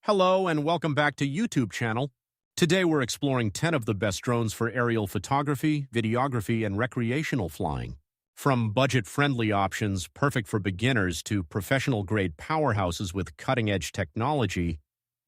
Hello and welcome back to YouTube channel. Today we're exploring 10 of the best drones for aerial photography, videography, and recreational flying. From budget-friendly options perfect for beginners to professional-grade powerhouses with cutting-edge technology,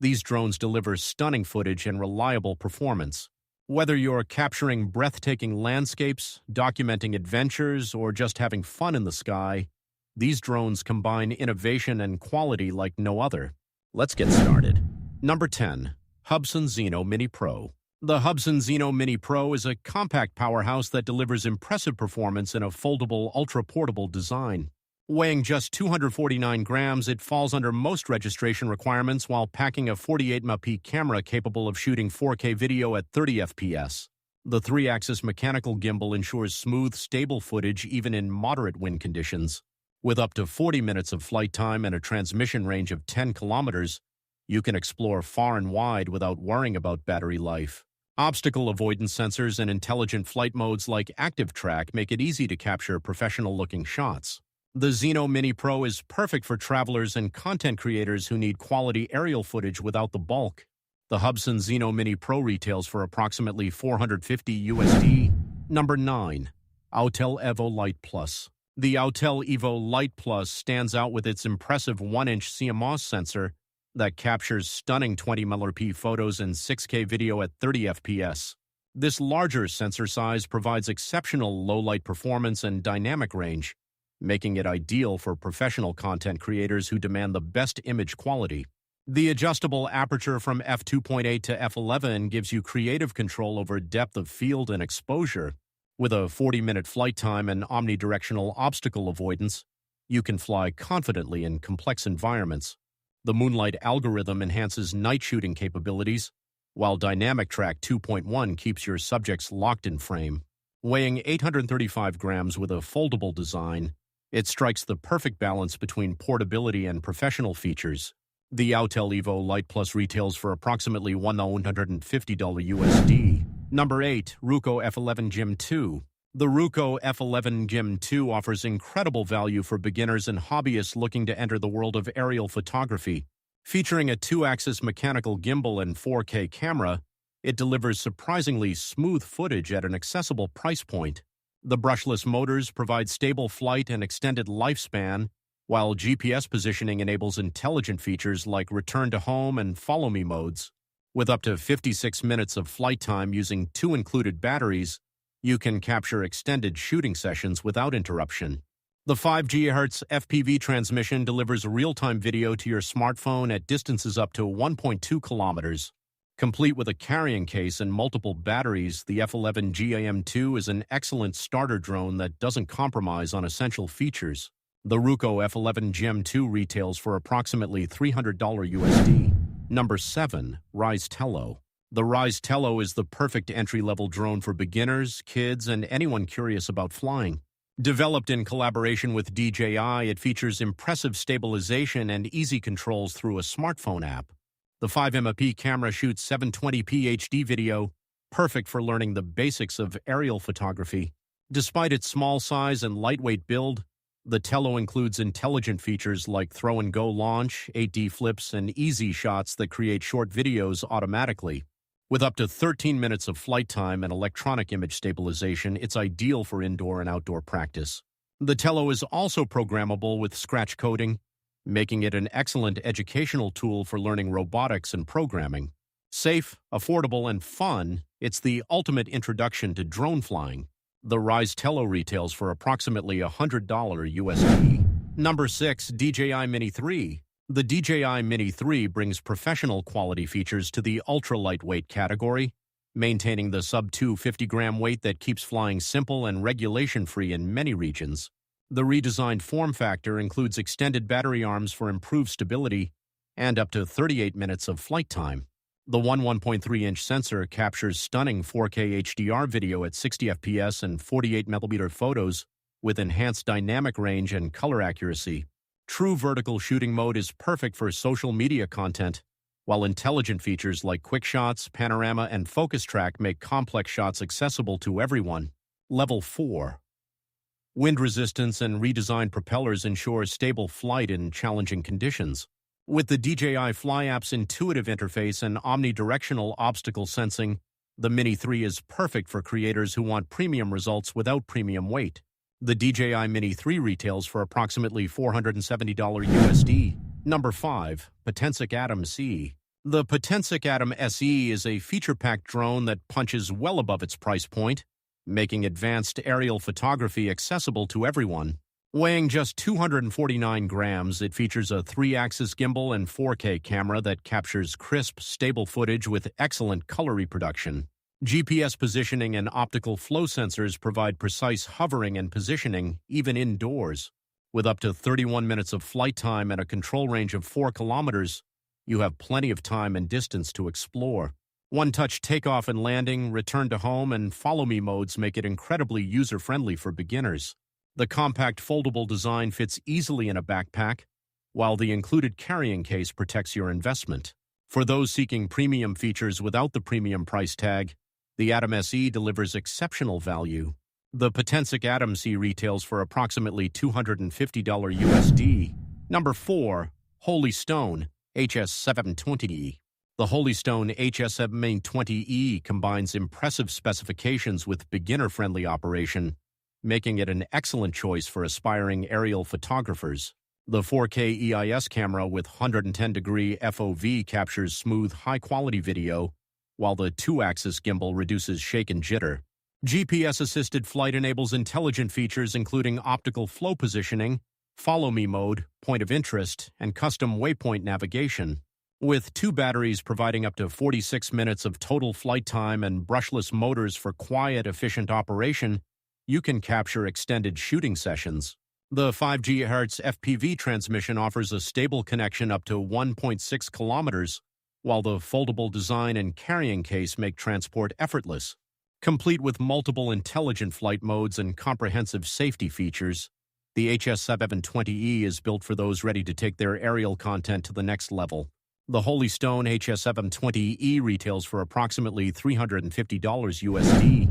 these drones deliver stunning footage and reliable performance. Whether you're capturing breathtaking landscapes, documenting adventures, or just having fun in the sky, these drones combine innovation and quality like no other. Let's get started. Number 10. Hubsan Zino Mini Pro. The Hubsan Zino Mini Pro is a compact powerhouse that delivers impressive performance in a foldable, ultra-portable design. Weighing just 249 grams, it falls under most registration requirements while packing a 48MP camera capable of shooting 4K video at 30 FPS. The 3-axis mechanical gimbal ensures smooth, stable footage even in moderate wind conditions. With up to 40 minutes of flight time and a transmission range of 10 kilometers, you can explore far and wide without worrying about battery life. Obstacle avoidance sensors and intelligent flight modes like Active Track make it easy to capture professional-looking shots. The Zino Mini Pro is perfect for travelers and content creators who need quality aerial footage without the bulk. The Hubsan Zino Mini Pro retails for approximately $450 USD. Number 9. Autel Evo Lite Plus. The Autel Evo Lite Plus stands out with its impressive 1-inch CMOS sensor that captures stunning 20mm photos and 6K video at 30 FPS. This larger sensor size provides exceptional low-light performance and dynamic range, making it ideal for professional content creators who demand the best image quality. The adjustable aperture from f2.8 to f11 gives you creative control over depth of field and exposure. With a 40-minute flight time and omnidirectional obstacle avoidance, you can fly confidently in complex environments. The Moonlight algorithm enhances night shooting capabilities, while Dynamic Track 2.1 keeps your subjects locked in frame. Weighing 835 grams with a foldable design, it strikes the perfect balance between portability and professional features. The Autel Evo Lite Plus retails for approximately $150 USD. Number 8. Ruko F11 Gym 2. The Ruko F11 Gym 2 offers incredible value for beginners and hobbyists looking to enter the world of aerial photography. Featuring a 2-axis mechanical gimbal and 4K camera, it delivers surprisingly smooth footage at an accessible price point. The brushless motors provide stable flight and extended lifespan, while GPS positioning enables intelligent features like return to home and follow me modes. With up to 56 minutes of flight time using 2 included batteries, you can capture extended shooting sessions without interruption. The 5 GHz FPV transmission delivers real-time video to your smartphone at distances up to 1.2 kilometers. Complete with a carrying case and multiple batteries, the F11 GAM2 is an excellent starter drone that doesn't compromise on essential features. The Ruko F11 GM2 retails for approximately $300 USD. Number 7. Ryze Tello. The Ryze Tello is the perfect entry-level drone for beginners, kids, and anyone curious about flying. Developed in collaboration with DJI, it features impressive stabilization and easy controls through a smartphone app. The 5MP camera shoots 720p HD video, perfect for learning the basics of aerial photography. Despite its small size and lightweight build, the Tello includes intelligent features like throw-and-go launch, 8D flips, and easy shots that create short videos automatically. With up to 13 minutes of flight time and electronic image stabilization, it's ideal for indoor and outdoor practice. The Tello is also programmable with scratch coding, making it an excellent educational tool for learning robotics and programming. Safe, affordable, and fun, it's the ultimate introduction to drone flying. The Ryze Tello retails for approximately $100 USD. Number 6. DJI Mini 3. The DJI Mini 3 brings professional quality features to the ultra-lightweight category, maintaining the sub-250-gram weight that keeps flying simple and regulation-free in many regions. The redesigned form factor includes extended battery arms for improved stability and up to 38 minutes of flight time. The 1.3-inch sensor captures stunning 4K HDR video at 60 FPS and 48mm photos with enhanced dynamic range and color accuracy. True vertical shooting mode is perfect for social media content, while intelligent features like quick shots, panorama, and focus track make complex shots accessible to everyone. Level 4. Wind resistance and redesigned propellers ensure stable flight in challenging conditions. With the DJI Fly app's intuitive interface and omnidirectional obstacle sensing, the Mini 3 is perfect for creators who want premium results without premium weight. The DJI Mini 3 retails for approximately $470 USD. Number 5. Potensic Atom SE. The Potensic Atom SE is a feature-packed drone that punches well above its price point, making advanced aerial photography accessible to everyone. Weighing just 249 grams, it features a 3-axis gimbal and 4K camera that captures crisp, stable footage with excellent color reproduction. GPS positioning and optical flow sensors provide precise hovering and positioning, even indoors. With up to 31 minutes of flight time and a control range of 4 kilometers, you have plenty of time and distance to explore. One-touch takeoff and landing, return to home, and follow-me modes make it incredibly user-friendly for beginners. The compact foldable design fits easily in a backpack, while the included carrying case protects your investment. For those seeking premium features without the premium price tag, the Atom SE delivers exceptional value. The Potensic Atom SE retails for approximately $250 USD. Number 4. Holy Stone HS720E. The Holy Stone HS720E combines impressive specifications with beginner-friendly operation, making it an excellent choice for aspiring aerial photographers. The 4K EIS camera with 110-degree FOV captures smooth, high-quality video, while the 2-axis gimbal reduces shake and jitter. GPS-assisted flight enables intelligent features including optical flow positioning, follow-me mode, point of interest, and custom waypoint navigation. With 2 batteries providing up to 46 minutes of total flight time and brushless motors for quiet, efficient operation, you can capture extended shooting sessions. The 5 GHz FPV transmission offers a stable connection up to 1.6 kilometers, while the foldable design and carrying case make transport effortless. Complete with multiple intelligent flight modes and comprehensive safety features, the HS720E is built for those ready to take their aerial content to the next level. The Holy Stone HS720E retails for approximately $350 USD.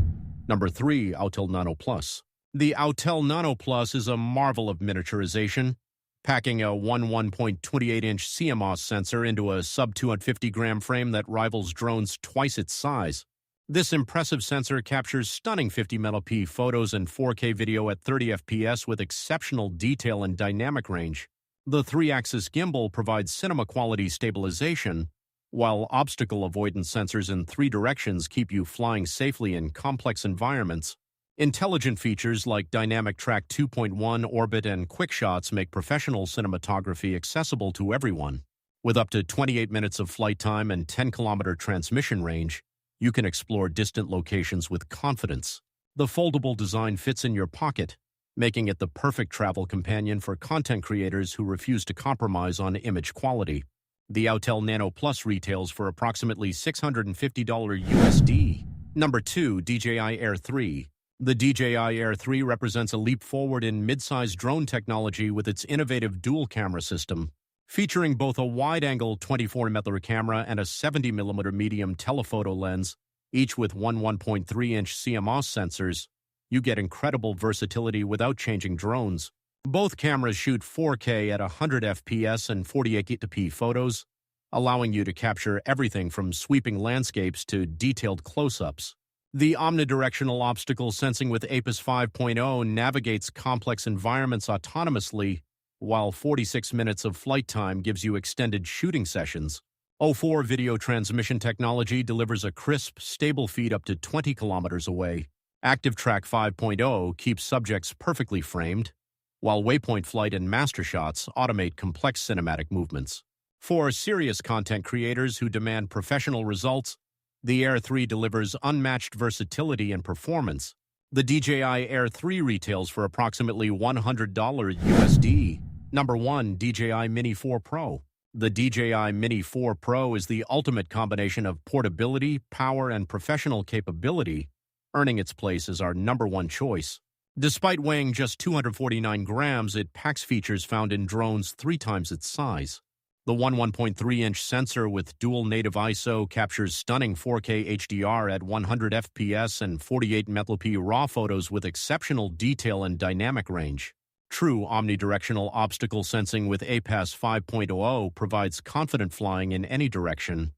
Number 3. Autel Nano Plus. The Autel Nano Plus is a marvel of miniaturization, packing a 1.28-inch CMOS sensor into a sub-250-gram frame that rivals drones twice its size. This impressive sensor captures stunning 50-megapixel photos and 4K video at 30 FPS with exceptional detail and dynamic range. The 3-axis gimbal provides cinema-quality stabilization, while obstacle avoidance sensors in 3 directions keep you flying safely in complex environments. Intelligent features like Dynamic Track 2.1 Orbit and Quick Shots make professional cinematography accessible to everyone. With up to 28 minutes of flight time and 10-kilometer transmission range, you can explore distant locations with confidence. The foldable design fits in your pocket, making it the perfect travel companion for content creators who refuse to compromise on image quality. The Autel Nano Plus retails for approximately $650 USD. Number 2. DJI Air 3. The DJI Air 3 represents a leap forward in mid-size drone technology with its innovative dual-camera system. Featuring both a wide-angle 24mm camera and a 70mm medium telephoto lens, each with 1.3-inch CMOS sensors, you get incredible versatility without changing drones. Both cameras shoot 4K at 100 FPS and 48p photos, allowing you to capture everything from sweeping landscapes to detailed close-ups. The omnidirectional obstacle sensing with APIS 5.0 navigates complex environments autonomously, while 46 minutes of flight time gives you extended shooting sessions. O4 video transmission technology delivers a crisp, stable feed up to 20 kilometers away. Active Track 5.0 keeps subjects perfectly framed, while Waypoint Flight and Master Shots automate complex cinematic movements. For serious content creators who demand professional results, the Air 3 delivers unmatched versatility and performance. The DJI Air 3 retails for approximately $100 USD. Number 1. DJI Mini 4 Pro. The DJI Mini 4 Pro is the ultimate combination of portability, power, and professional capability, earning its place as our number 1 choice. Despite weighing just 249 grams, it packs features found in drones 3 times its size. The 1.3-inch sensor with dual native ISO captures stunning 4K HDR at 100 FPS and 48 megapixel RAW photos with exceptional detail and dynamic range. True omnidirectional obstacle sensing with APAS 5.0 provides confident flying in any direction,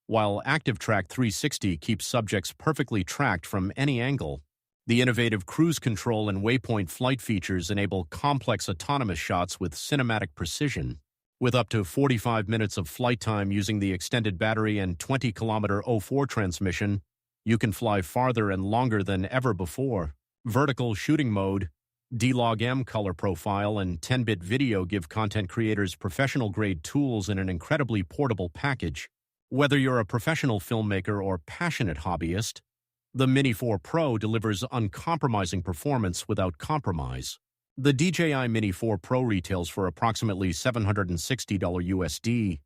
while Active Track 360 keeps subjects perfectly tracked from any angle. The innovative cruise control and waypoint flight features enable complex autonomous shots with cinematic precision. With up to 45 minutes of flight time using the extended battery and 20-kilometer O4 transmission, you can fly farther and longer than ever before. Vertical shooting mode, D-Log-M color profile, and 10-bit video give content creators professional-grade tools in an incredibly portable package. Whether you're a professional filmmaker or passionate hobbyist, the Mini 4 Pro delivers uncompromising performance without compromise. The DJI Mini 4 Pro retails for approximately $760 USD,